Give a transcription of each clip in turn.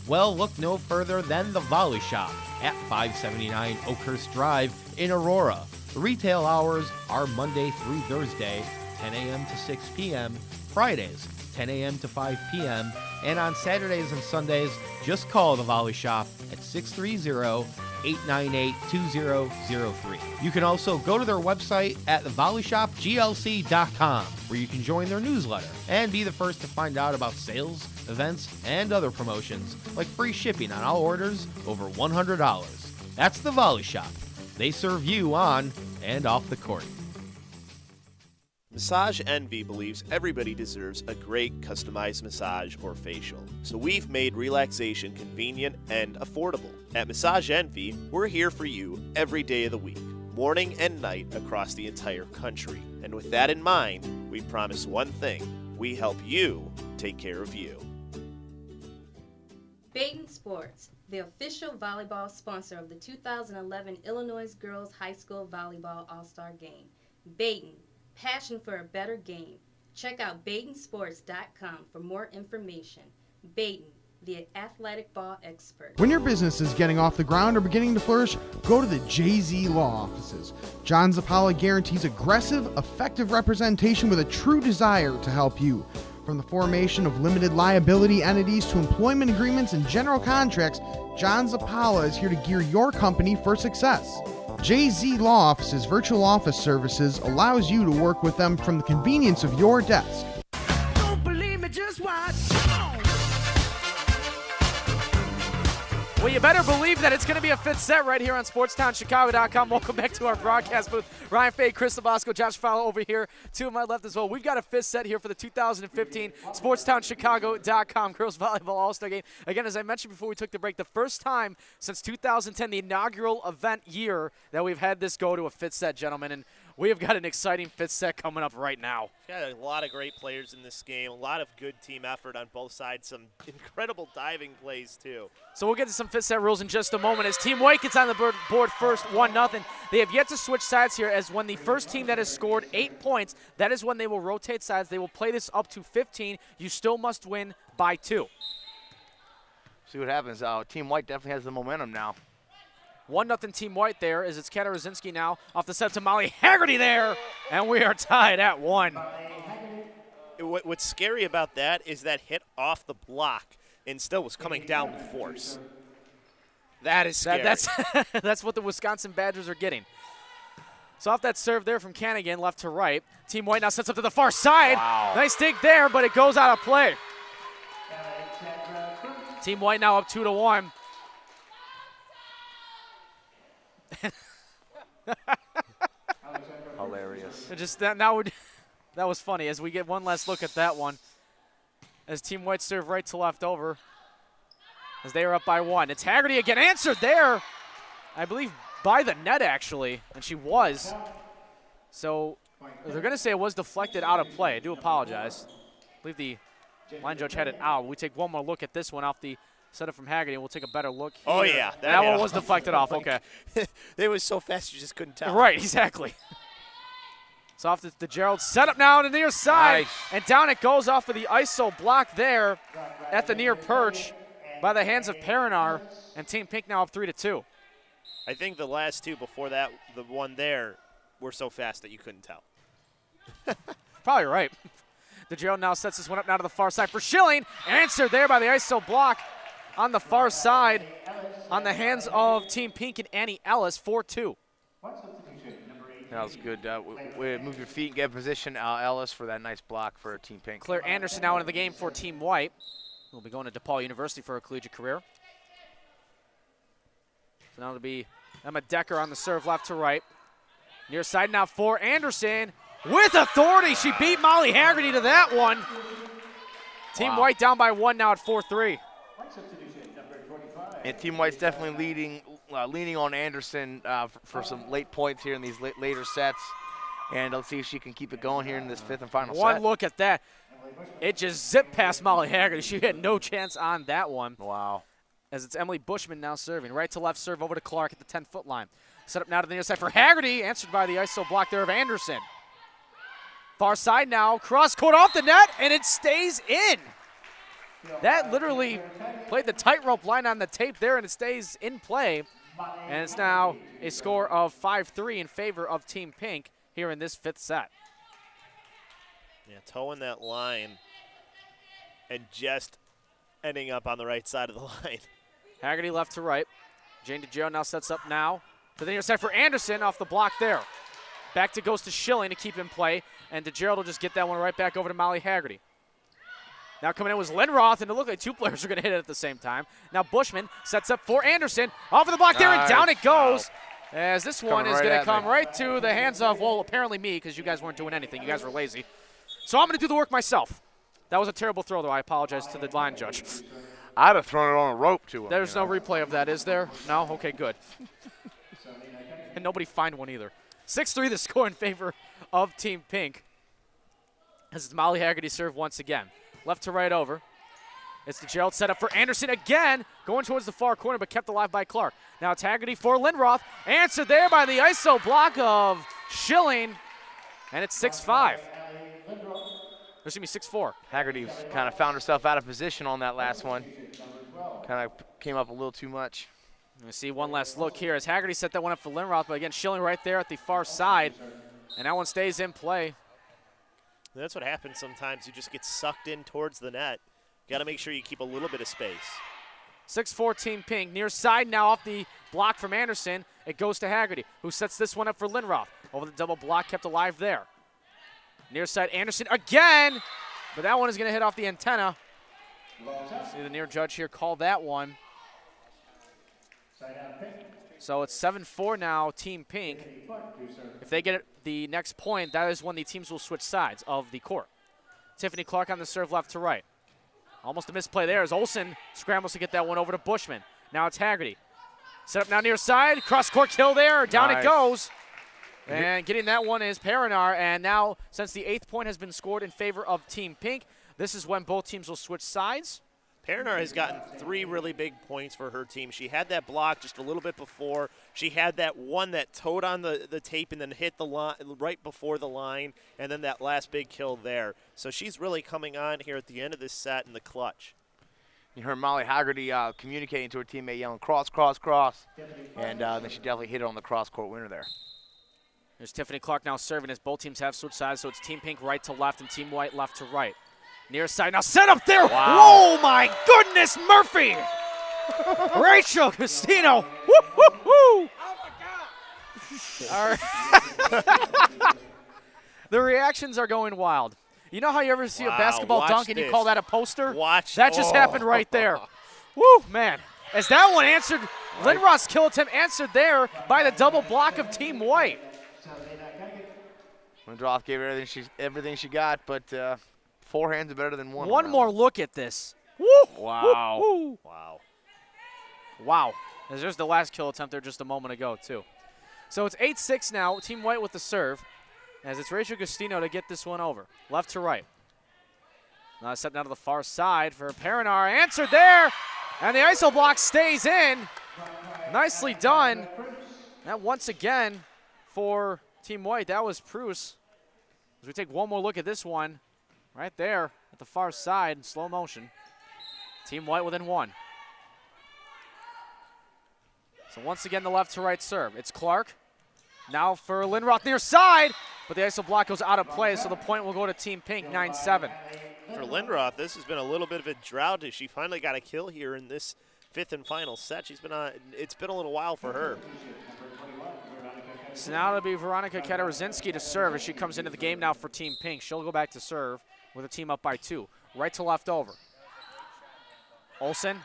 Well, look no further than the Volley Shop at 579 Oakhurst Drive in Aurora. Retail hours are Monday through Thursday, 10 a.m. to 6 p.m., Fridays, 10 a.m. to 5 p.m., and on Saturdays and Sundays, just call the Volley Shop at 630-898-2003. You can also go to their website at thevolleyshopglc.com, where you can join their newsletter and be the first to find out about sales, events, and other promotions, like free shipping on all orders over $100. That's the Volley Shop. They serve you on and off the court. Massage Envy believes everybody deserves a great customized massage or facial. So we've made relaxation convenient and affordable. At Massage Envy, we're here for you every day of the week, morning and night across the entire country. And with that in mind, we promise one thing: we help you take care of you. Baton Sports, the official volleyball sponsor of the 2011 Illinois Girls High School Volleyball All-Star Game. Baton, passion for a better game. Check out BatonSports.com for more information. Baton, the athletic ball expert. When your business is getting off the ground or beginning to flourish, go to the JZ Law Offices. John Zappala guarantees aggressive, effective representation with a true desire to help you. From the formation of limited liability entities to employment agreements and general contracts, John Zappala is here to gear your company for success. JZ Law Office's virtual office services allows you to work with them from the convenience of your desk. Don't believe me, just watch. Well, you better believe that it's going to be a fifth set right here on SportsTownChicago.com. Welcome back to our broadcast booth. Ryan Fay, Chris Labosco, Josh Fowler over here to my left as well. We've got a fifth set here for the 2015 SportsTownChicago.com Girls Volleyball All-Star Game. Again, as I mentioned before we took the break, the first time since 2010, the inaugural event year, that we've had this go to a fifth set, gentlemen. And we have got an exciting fifth set coming up right now. We've got a lot of great players in this game, a lot of good team effort on both sides, some incredible diving plays too. So we'll get to some fifth set rules in just a moment as Team White gets on the board first, 1-0. They have yet to switch sides here, as when the first team that has scored 8 points, that is when they will rotate sides. They will play this up to 15. You still must win by 2. See what happens. Team White definitely has the momentum now. 1-0 Team White there, as it's Katarazinski now off the set to Molly Haggerty there, and we are tied at 1. What's scary about that is that hit off the block and still was coming down with force. That is scary. That's what the Wisconsin Badgers are getting. So off that serve there from Canigan, left to right. Team White now sets up to the far side. Wow. Nice dig there, but it goes out of play. Team White now up 2-1. Hilarious. That was funny as we get one last look at that one. As Team White serve right to left over. As they are up by 1. It's Haggerty again, answered there. I believe by the net actually, and she was. So they're going to say it was deflected out of play. I do apologize. I believe the line judge had it out. We take one more look at this one off the setup from Haggerty, and we'll take a better look here. Oh, yeah. That one was deflected off, okay. It was so fast you just couldn't tell. Right, exactly. So off the Gerald setup now to the near side. Nice. And down it goes off of the ISO block there at the near perch by the hands of Perinar. And Team Pink now up 3-2. I think the last two before that, the one there, were so fast that you couldn't tell. Probably right. The Gerald now sets this one up now to the far side for Schilling. Answered there by the ISO block on the far side on the hands of Team Pink and Annie Ellis, 4-2. That was good. Move your feet and get position. Ellis for that nice block for Team Pink. Claire Anderson now into the game for Team White. Will be going to DePaul University for her collegiate career. So now it'll be Emma Decker on the serve left to right. Near side now for Anderson. With authority, she beat Molly Haggerty to that one. Team White down by 1 now at 4-3. And Team White's definitely leaning on Anderson for some late points here in these later sets. And let's see if she can keep it going here in this fifth and final set. One look at that. It just zipped past Molly Haggerty. She had no chance on that one. Wow. As it's Emily Bushman now serving. Right to left serve over to Clark at the 10-foot line. Set up now to the near side for Haggerty. Answered by the ISO block there of Anderson. Far side now. Cross court off the net, and it stays in. That literally played the tightrope line on the tape there, and it stays in play. And it's now a score of 5-3 in favor of Team Pink here in this 5th set. Yeah, towing that line and just ending up on the right side of the line. Haggerty left to right. Jane DeGio now sets up now to the near side for Anderson off the block there. Back to goes to Schilling to keep in play, and DeGerald will just get that one right back over to Molly Haggerty. Now coming in was Lindroth, and it looked like two players are going to hit it at the same time. Now Bushman sets up for Anderson. Off of the block there, and down it goes. Wow. As this one is going to come right to the hands of, well, apparently me, because you guys weren't doing anything. You guys were lazy. So I'm going to do the work myself. That was a terrible throw, though. I apologize to the line judge. I'd have thrown it on a rope to him. There's no replay of that, is there? No? Okay, good. And nobody fined one either. 6-3 the score in favor of Team Pink. This is Molly Haggerty serve once again. Left to right over. It's the Gerald set up for Anderson again, going towards the far corner, but kept alive by Clark. Now it's Haggerty for Lindroth. Answered there by the ISO block of Schilling, and it's 6-5. Excuse me, 6-4. Haggerty kind of found herself out of position on that last one. Kind of came up a little too much. We see one last look here as Haggerty set that one up for Lindroth, but again, Schilling right there at the far side, and that one stays in play. That's what happens sometimes. You just get sucked in towards the net. Got to make sure you keep a little bit of space. 6-4 Team Pink. Near side now off the block from Anderson. It goes to Haggerty, who sets this one up for Lindroth. Over the double block, kept alive there. Near side Anderson again, but that one is going to hit off the antenna. See the near judge here call that one. So it's 7-4 now, Team Pink. If they get the next point, that is when the teams will switch sides of the court. Tiffany Clark on the serve left to right. Almost a misplay there as Olsen scrambles to get that one over to Bushman. Now it's Haggerty. Set up now near side. Cross-court kill there. Down it goes. And getting that one is Perinar. And now, since the 8th point has been scored in favor of Team Pink, this is when both teams will switch sides. Perinar has gotten 3 really big points for her team. She had that block just a little bit before. She had that one that towed on the tape and then hit the line right before the line, and then that last big kill there. So she's really coming on here at the end of this set in the clutch. You heard Molly Haggerty communicating to her teammate, yelling cross, cross, cross. And then she definitely hit it on the cross-court winner there. There's Tiffany Clark now serving as both teams have switched sides, so it's Team Pink right to left and Team White left to right. Near side, now set up there. Wow. Oh my goodness, Murphy. Rachel Castino. Woo, woo, woo. All right. The reactions are going wild. You know how you ever see a basketball dunk and you call that a poster? That just happened right there. Woo, man. As that one answered, Lindroth's kill attempt answered there by the double block of Team White. Lindroth gave everything she got, but 4 hands are better than one. One more look at this. Woo! Wow. Woo, woo. Wow. Wow. There's the last kill attempt there just a moment ago, too. So it's 8-6 now, Team White with the serve, as it's Rachel Gustino to get this one over. Left to right. Now set down to the far side for Perinar. Answered there, and the ISO block stays in. Nicely done. That once again for Team White, that was Pruce. As we take one more look at this one, right there at the far side in slow motion. Team White within 1. So once again, the left to right serve. It's Clark. Now for Lindroth near side, but the ISO block goes out of play, so the point will go to Team Pink, 9-7. For Lindroth, this has been a little bit of a drought as she finally got a kill here in this 5th and final set. She's been on, it's been a little while for her. So now it'll be Veronica Katarzyński to serve as she comes into the game now for Team Pink. She'll go back to serve with a team up by 2. Right to left over. Olsen,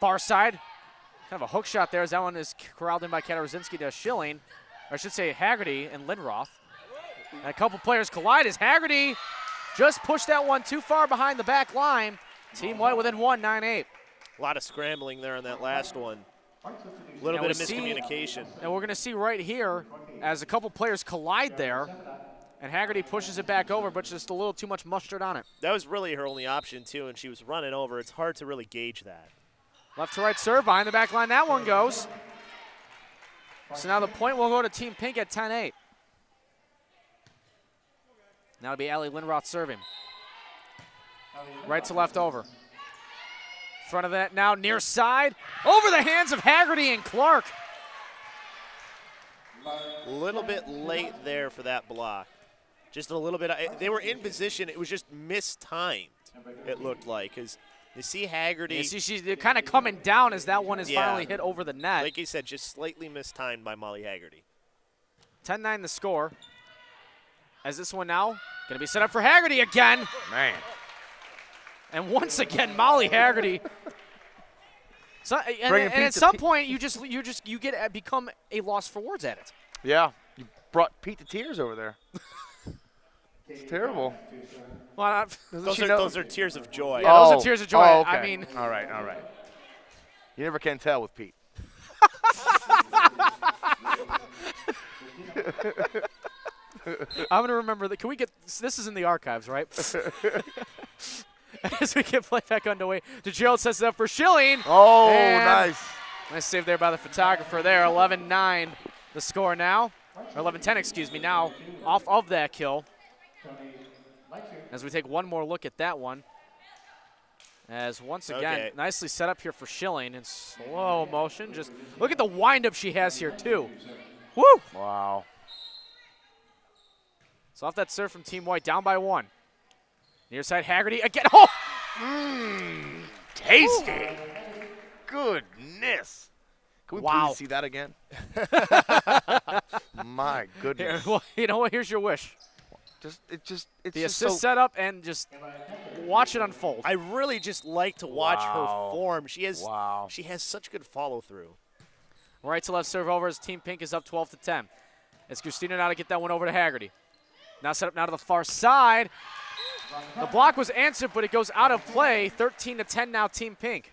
far side. Kind of a hook shot there as that one is corralled in by Katarzyński to Schilling. Or I should say Haggerty and Lindroth. And a couple players collide as Haggerty just pushed that one too far behind the back line. Team White within 1, 9-8. A lot of scrambling there on that last one. A little bit of miscommunication. And we're going to see right here as a couple players collide there, and Haggerty pushes it back over, but just a little too much mustard on it. That was really her only option, too, and she was running over. It's hard to really gauge that. Left to right serve, behind the back line, that one goes. So now the point will go to Team Pink at 10-8. Now it'll be Allie Lindroth serving. Right to left over. Front of that now, near side, over the hands of Haggerty and Clark. A little bit late there for that block. Just a little bit. They were in position. It was just mistimed, it looked like. Because you see Haggerty. Yeah, she's kind of coming down as that one is finally hit over the net. Like you said, just slightly mistimed by Molly Haggerty. 10-9 the score. As this one now going to be set up for Haggerty again. Man. And once again, Molly Haggerty. So, and at some point, you become a loss for words at it. Yeah, you brought Pete to tears over there. It's terrible. Well, those are tears of joy. Yeah, those are tears of joy. Oh, okay. I mean, all right. You never can tell with Pete. I'm going to remember that. Can we get this is in the archives, right? As we get play back underway, DeGerald sets it up for Schilling. Oh, and nice. Nice save there by the photographer there. 11-9 the score now. Or 11-10, excuse me, now off of that kill. As we take one more look at that one. As once again, nicely set up here for Schilling in slow motion. Just look at the windup she has here, too. Woo! Wow. So off that serve from Team White, down by 1. Near side, Haggerty again. Oh! Tasty. Ooh. Goodness. Can we please see that again? My goodness. Here, well, you know what? Here's your wish. It's the assist set up and just watch it unfold. I really just like to watch her form. She has such good follow through. Right to left serve over as Team Pink is up 12-10. It's Christina now to get that one over to Haggerty. Now set up now to the far side. The block was answered, but it goes out of play. 13-10 now, Team Pink.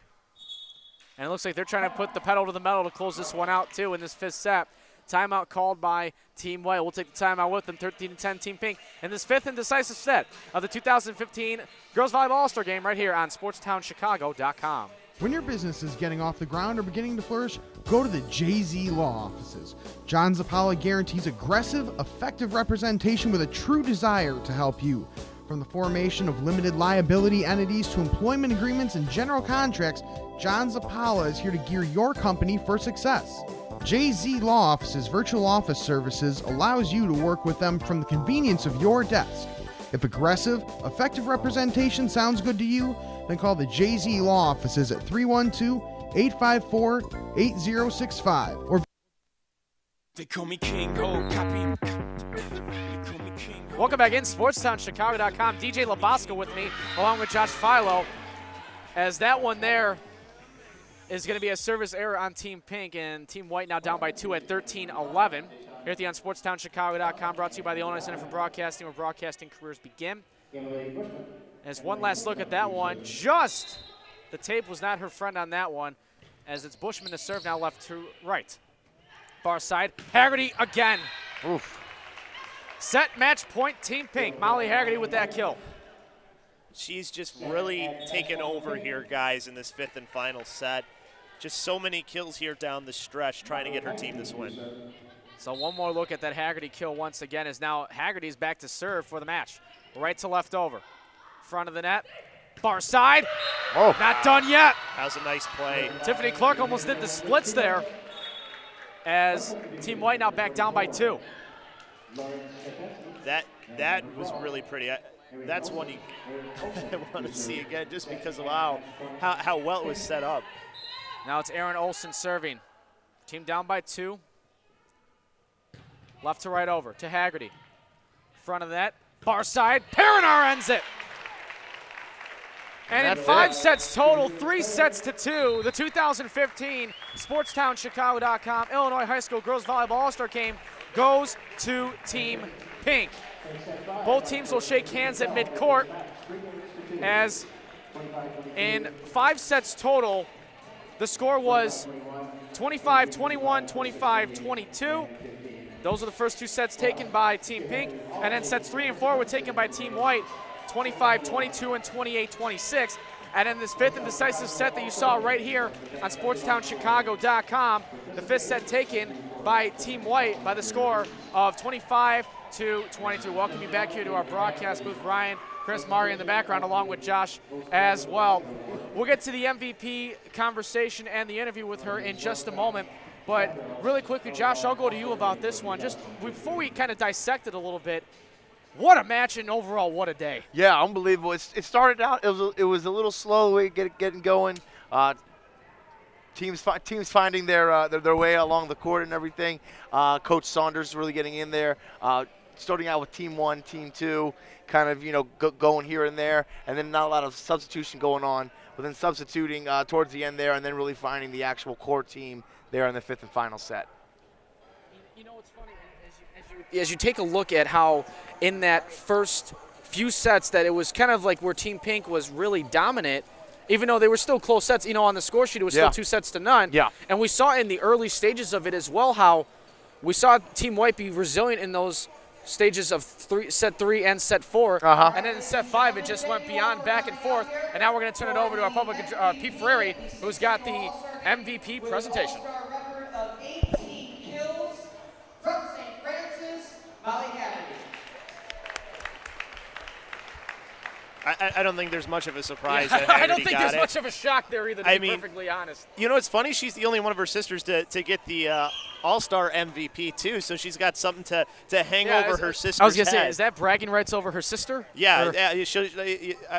And it looks like they're trying to put the pedal to the metal to close this one out, too, in this 5th set. Timeout called by Team White. We'll take the timeout with them, 13-10 Team Pink. In this 5th and decisive set of the 2015 Girls Volleyball All-Star Game right here on SportsTownChicago.com. When your business is getting off the ground or beginning to flourish, go to the JZ Law Offices. John Zappala guarantees aggressive, effective representation with a true desire to help you. From the formation of limited liability entities to employment agreements and general contracts, John Zappala is here to gear your company for success. JZ Law Office's virtual office services allows you to work with them from the convenience of your desk. If aggressive, effective representation sounds good to you, then call the JZ Law Offices at 312-854-8065 or They call me King, oh, copy. Welcome back in, SportsTownChicago.com. DJ Labasco with me, along with Josh Philo. As that one there is going to be a service error on Team Pink, and Team White now down by 2 at 13-11. Here at the on SportsTownChicago.com, brought to you by the Illinois Center for Broadcasting, where broadcasting careers begin. As one last look at that one, just the tape was not her friend on that one, as it's Bushman to serve now left to right. Far side, Haggerty again. Oof. Set, match, point, Team Pink. Molly Haggerty with that kill. She's just really taken over here, guys, in this 5th and final set. Just so many kills here down the stretch trying to get her team this win. So one more look at that Haggerty kill once again as now Haggerty's back to serve for the match. Right to left over. Front of the net. Far side. Oh. Not done yet. That was a nice play. Tiffany Clark almost did the splits there as Team White now back down by 2. That was really pretty. That's one you want to see again just because of how well it was set up. Now it's Aaron Olson serving. Team down by 2. Left to right over to Haggerty. Front of the net. Far side. Perinar ends it. And in 5 sets total, 3 sets to 2, the 2015 SportsTownChicago.com Illinois High School Girls Volleyball All-Star Game goes to Team Pink. Both teams will shake hands at midcourt as in 5 sets total, the score was 25-21, 25-22. Those are the first 2 sets taken by Team Pink, and then sets 3 and 4 were taken by Team White, 25-22 and 28-26. And in this 5th and decisive set that you saw right here on SportsTownChicago.com, the 5th set taken by Team White by the score of 25-22. Welcome you back here to our broadcast booth. Ryan, Chris, Mari in the background, along with Josh as well. we'll get to the MVP conversation and the interview with her in just a moment. But really quickly, Josh, I'll go to you about this one. Just before we kind of dissect it a little bit, what a match and overall what a day. Yeah, unbelievable. It started out, it was a little slow way getting going. Teams finding their way along the court and everything. Coach Saunders really getting in there. Starting out with Team 1, Team 2, kind of going here and there, and then not a lot of substitution going on. But then substituting towards the end there, and then really finding the actual core team there in the 5th and final set. You know what's funny, as you take a look at how in that first few sets that it was kind of like where Team Pink was really dominant, even though they were still close sets. On the score sheet it was still 2-0. Yeah. And we saw in the early stages of it as well how we saw Team White be resilient in those stages of set 3 and set 4. And then in set 5 it just went beyond back and forth. And now we're going to turn it over to our public, Pete Ferreri, who's got the MVP presentation. I don't think there's much of a surprise. Yeah, that I don't think got there's much of a shock there either, to be perfectly honest. It's funny. She's the only one of her sisters to get the All-Star MVP, too, so she's got something to hang over her sister's head. I was going to say, is that bragging rights over her sister? Yeah,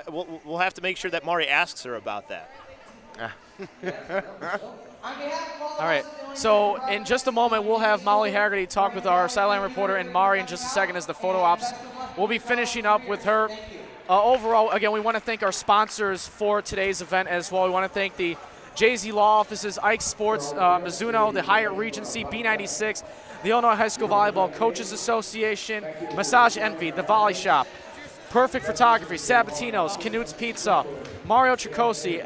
we'll have to make sure that Mari asks her about that. All right, so in just a moment, we'll have Molly Haggerty talk with our sideline reporter and Mari in just a second as the photo ops. We'll be finishing up with her. Overall, again, we want to thank our sponsors for today's event as well. We want to thank the Jay-Z Law Offices, Ike Sports, Mizuno, the Hyatt Regency, B96, the Illinois High School Volleyball Coaches Association, Massage Envy, the Volley Shop, Perfect Photography, Sabatino's, Canute's Pizza, Mario Tricosi,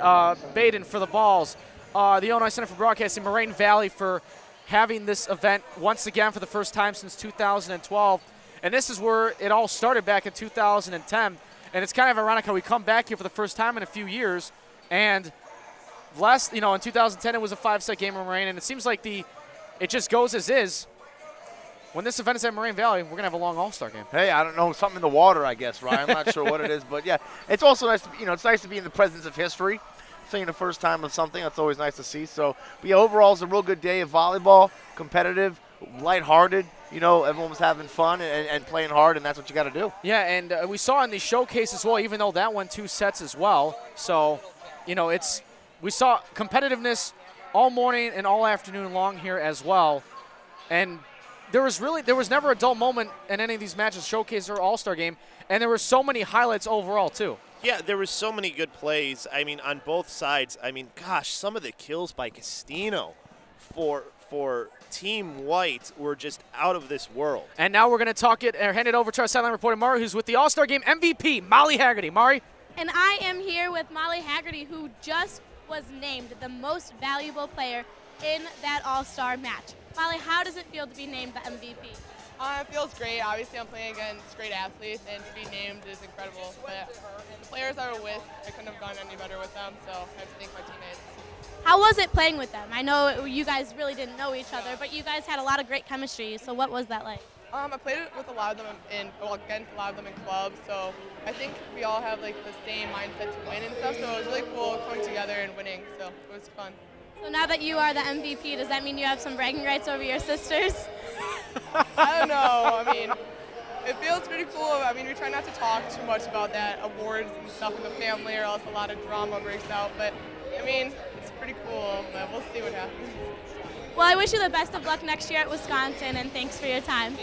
Baden for the balls, the Illinois Center for Broadcasting, Moraine Valley for having this event once again for the first time since 2012. And this is where it all started back in 2010. And it's kind of ironic how we come back here for the first time in a few years. And in 2010 it was a 5-set game in Moraine, and it seems like it just goes as is. When this event is at Moraine Valley, we're going to have a long All-Star game. Hey, I don't know, something in the water, I guess, Ryan. I'm not sure what it is, but yeah, it's also nice to it's nice to be in the presence of history. Seeing the first time of something, that's always nice to see. So, but yeah, overall, it's a real good day of volleyball, competitive, lighthearted. Everyone was having fun and playing hard, and that's what you got to do. Yeah, and we saw in the showcase as well, even though that went 2 sets as well. So, we saw competitiveness all morning and all afternoon long here as well. And there was never a dull moment in any of these matches, showcase or All-Star game, and there were so many highlights overall too. Yeah, there was so many good plays. On both sides. Gosh, some of the kills by Castino for Team White were just out of this world. And now we're going to hand it over to our sideline reporter, Mari, who's with the All-Star Game MVP, Molly Haggerty. Mari? And I am here with Molly Haggerty, who just was named the most valuable player in that All-Star match. Molly, how does it feel to be named the MVP? It feels great. Obviously, I'm playing against great athletes, and to be named is incredible. But the players I were with, I couldn't have gone any better with them, so I have to thank my teammates. How was it playing with them? I know you guys really didn't know each other, but you guys had a lot of great chemistry, so what was that like? I played with a lot of them against a lot of them in clubs, so I think we all have the same mindset to win and stuff, so it was really cool coming together and winning, so it was fun. So now that you are the MVP, does that mean you have some bragging rights over your sisters? I don't know. It feels pretty cool. We try not to talk too much about that, awards and stuff in the family, or else a lot of drama breaks out, but it's pretty cool, but we'll see what happens. Well, I wish you the best of luck next year at Wisconsin, and thanks for your time.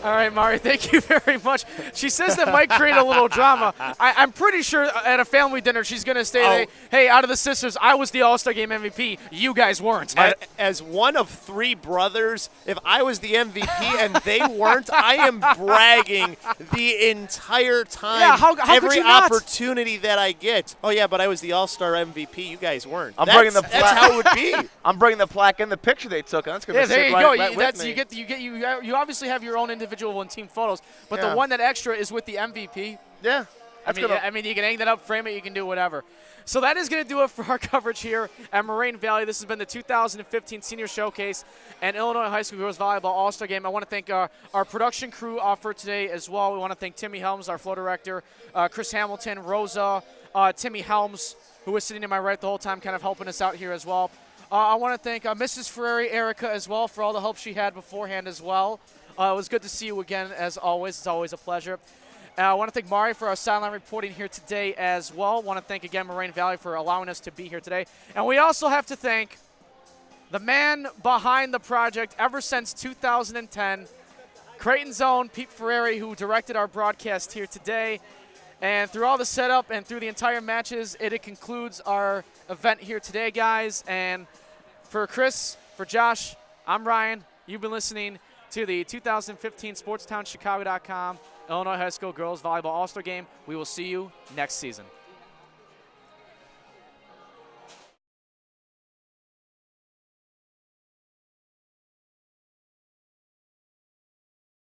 All right, Mari, thank you very much. She says that might create a little drama. I'm pretty sure at a family dinner she's going to say, hey, out of the sisters, I was the All-Star Game MVP. You guys weren't. As one of 3 brothers, if I was the MVP and they weren't, I am bragging the entire time. Yeah, how every could you not? Opportunity that I get. Oh, yeah, but I was the All-Star MVP. You guys weren't. That's how it would be. I'm bringing the plaque and the picture they took. That's going to there sit you right, go. right with me. You obviously have your own individual and team photos, but the one that extra is with the MVP. Yeah. You can hang that up, frame it, you can do whatever. So that is going to do it for our coverage here at Moraine Valley. This has been the 2015 Senior Showcase and Illinois High School Girls Volleyball All-Star Game. I want to thank our production crew for today as well. We want to thank Timmy Helms, our floor director, Chris Hamilton, Rosa, Timmy Helms, who was sitting to my right the whole time, kind of helping us out here as well. I want to thank Mrs. Ferrari, Erica, as well, for all the help she had beforehand as well. It was good to see you again, as always. It's always a pleasure. I want to thank Mari for our sideline reporting here today as well. I want to thank again Moraine Valley for allowing us to be here today. And we also have to thank the man behind the project ever since 2010, Creighton's own Pete Ferrari, who directed our broadcast here today. And through all the setup and through the entire matches, it concludes our event here today, guys. And for Chris, for Josh, I'm Ryan. You've been listening to the 2015 SportsTownChicago.com Illinois High School Girls Volleyball All-Star Game. We will see you next season.